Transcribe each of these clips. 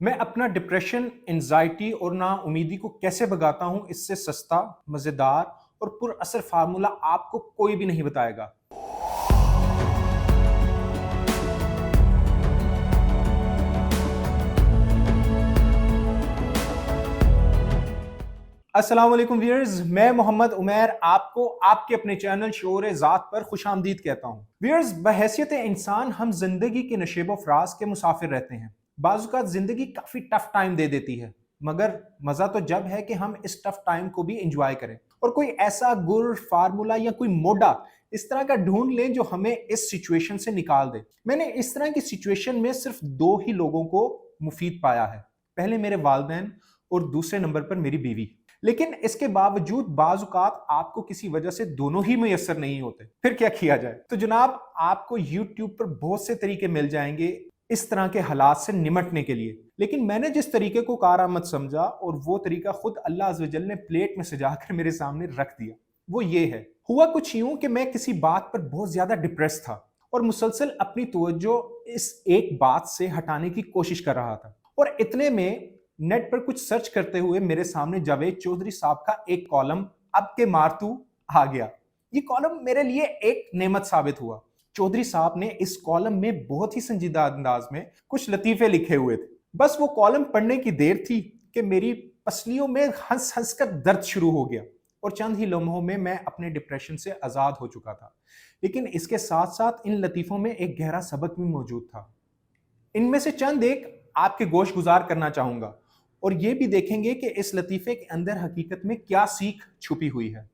मैं अपना depression, anxiety और नाउमीदी को कैसे भगाता हूँ, इससे सस्ता, मज़ेदार और पुरअसर फार्मूला आपको कोई भी नहीं बताएगा। अस्सलाम वालेकुम व्यूअर्स, मैं मोहम्मद उमैर आपको आपके अपने चैनल शोर ज़ात पर खुशामदीद कहता हूँ। व्यूअर्स, बहैसियत इंसान हम जिंदगी के नशेबो फराज के मुसाफिर रहते हैं। बाज़-औक़ात जिंदगी काफ़ी टफ टाइम दे देती है, मगर मज़ा तो जब है कि हम इस टफ टाइम को भी इंजॉय करें और कोई ऐसा गुर, फार्मूला या कोई मोडा इस तरह का ढूंढ लें जो हमें इस सिचुएशन से निकाल दे। मैंने इस तरह की सिचुएशन में सिर्फ दो ही लोगों को मुफीद पाया है, पहले मेरे वालिदैन और दूसरे नंबर पर मेरी बीवी। लेकिन इसके बावजूद बाज़-औक़ात आपको किसी वजह से दोनों ही मुयस्सर नहीं होते, फिर क्या किया जाए? तो जनाब, आपको YouTube पर बहुत से तरीके मिल जाएंगे इस तरह के हालात से निमटने के लिए, लेकिन मैंने जिस तरीके को कारआमद समझा और वो तरीका खुद अल्लाह अज़्ज़ व जल ने प्लेट में सजाकर मेरे सामने रख दिया, वो ये है। हुआ कुछ यूं कि मैं किसी बात पर बहुत ज्यादा डिप्रेस था और मुसलसल अपनी तवज्जो इस एक बात से हटाने की कोशिश कर रहा था, और इतने में नेट पर कुछ सर्च करते हुए मेरे सामने जावेद चौधरी साहब का एक कॉलम अब के मारतू आ गया। ये कॉलम मेरे लिए एक नेमत साबित हुआ। चौधरी साहब ने इस कॉलम में बहुत ही संजीदा अंदाज में कुछ लतीफे लिखे हुए थे। बस वो कॉलम पढ़ने की देर थी कि मेरी पसलियों में हंस हंस कर दर्द शुरू हो गया और चंद ही लम्हों में मैं अपने डिप्रेशन से आजाद हो चुका था। लेकिन इसके साथ साथ इन लतीफों में एक गहरा सबक भी मौजूद था। इनमें से चंद एक आपके गोश गुजार करना चाहूंगा और ये भी देखेंगे कि इस लतीफे के अंदर हकीकत में क्या सीख छुपी हुई है।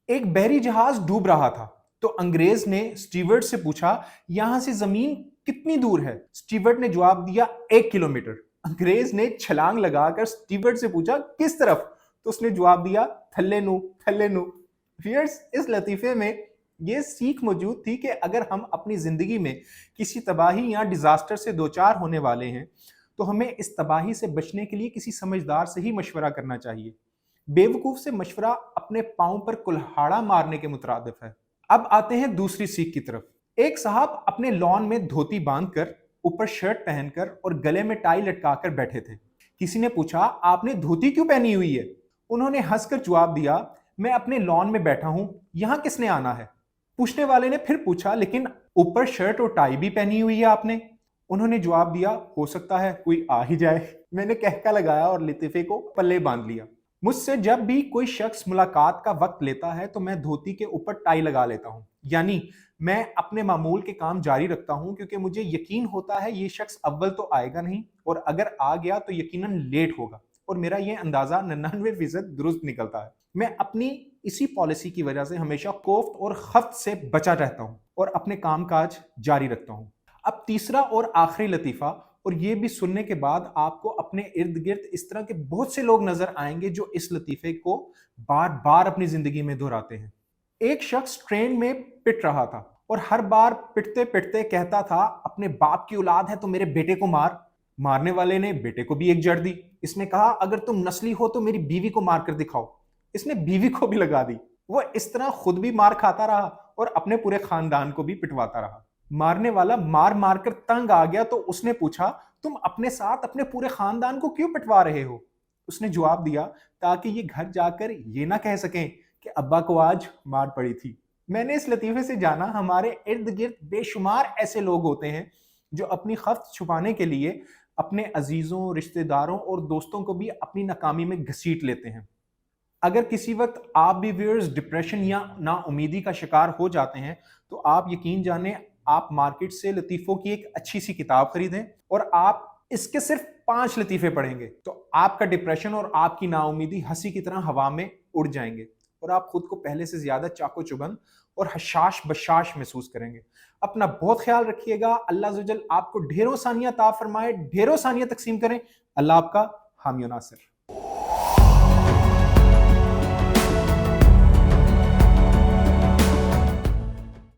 एक बहरी जहाज डूब रहा था तो अंग्रेज ने स्टीवर्ड से पूछा, यहां से जमीन कितनी दूर है? स्टीवर्ड ने जवाब दिया 1 किलोमीटर। अंग्रेज ने छलांग लगाकर स्टीवर्ड से पूछा, किस तरफ? तो उसने जवाब दिया, थल्ले नु थल्ले नु। व्यूअर्स, इस लतीफे में यह सीख मौजूद थी कि अगर हम अपनी जिंदगी में किसी तबाही या डिजास्टर से दो चार होने वाले हैं तो हमें इस तबाही से बचने के लिए किसी समझदार से ही मशवरा करना चाहिए। बेवकूफ से मशवरा अपने पांव पर कुल्हाड़ा मारने के मुतरादिफ है। अब आते हैं दूसरी सीख की तरफ। एक साहब अपने लॉन में धोती बांधकर, ऊपर शर्ट पहनकर और गले में टाई लटकाकर बैठे थे। किसी ने पूछा, आपने धोती क्यों पहनी हुई है? उन्होंने हंसकर जवाब दिया, मैं अपने लॉन में बैठा हूं, यहां किसने आना है? पूछने वाले ने फिर पूछा, लेकिन ऊपर शर्ट और टाई भी पहनी हुई है आपने? उन्होंने जवाब दिया, हो सकता है कोई आ ही जाए। मैंने कहका लगाया और लतीफे को पल्ले बांध लिया। मुझसे जब भी कोई शख्स मुलाकात का वक्त लेता है तो मैं धोती के ऊपर टाई लगा लेता हूं, यानी मैं अपने मामूल के काम जारी रखता हूं, क्योंकि मुझे यकीन होता है ये शख्स अव्वल तो आएगा नहीं और अगर आ गया तो यकीनन लेट होगा, और मेरा ये अंदाजा 99% दुरुस्त निकलता है। मैं अपनी इसी पॉलिसी की वजह से हमेशा कोफ्त और खफ्त से बचा रहता हूं और अपने कामकाज जारी रखता हूं। अब तीसरा और आखिरी लतीफा, और ये भी सुनने के बाद आपको अपने इर्द गिर्द इस तरह के बहुत से लोग नजर आएंगे जो इस लतीफे को बार बार अपनी जिंदगी में दोहराते हैं। एक शख्स ट्रेन में पिट रहा था और हर बार पिटते पिटते कहता था, अपने बाप की औलाद है तो मेरे बेटे को मार। मारने वाले ने बेटे को भी एक जड़ दी। इसने कहा, अगर तुम नस्ली हो तो मेरी बीवी को मार कर दिखाओ। इसने बीवी को भी लगा दी। वो इस तरह खुद भी मार खाता रहा और अपने पूरे खानदान को भी पिटवाता रहा। मारने वाला मार मार कर तंग आ गया तो उसने पूछा, तुम अपने साथ अपने पूरे खानदान को क्यों पिटवा रहे हो? उसने जवाब दिया, ताकि ये घर जाकर ये ना कह सकें कि अब्बा को आज मार पड़ी थी। मैंने इस लतीफे से जाना, हमारे इर्द गिर्द बेशुमार ऐसे लोग होते हैं जो अपनी खफ्त छुपाने के लिए अपने अजीजों, रिश्तेदारों और दोस्तों को भी अपनी नाकामी में घसीट लेते हैं। अगर किसी वक्त आप भी व्यूअर्स डिप्रेशन या नाउमीदी का शिकार हो जाते हैं तो आप यकीन जाने, आप मार्केट से लतीफों की एक अच्छी सी किताब खरीदें और आप इसके सिर्फ 5 लतीफे पढ़ेंगे तो आपका डिप्रेशन और आपकी नाउमीदी हंसी की तरह हवा में उड़ जाएंगे और आप खुद को पहले से ज्यादा चाको चुबंद और हशाश बशाश महसूस करेंगे। अपना बहुत ख्याल रखिएगा। अल्लाह अज़्ज़ व जल आपको ढेरों सानियां अता फरमाए, ढेरों सानियां तकसीम करें। अल्लाह आपका हामी नासिर।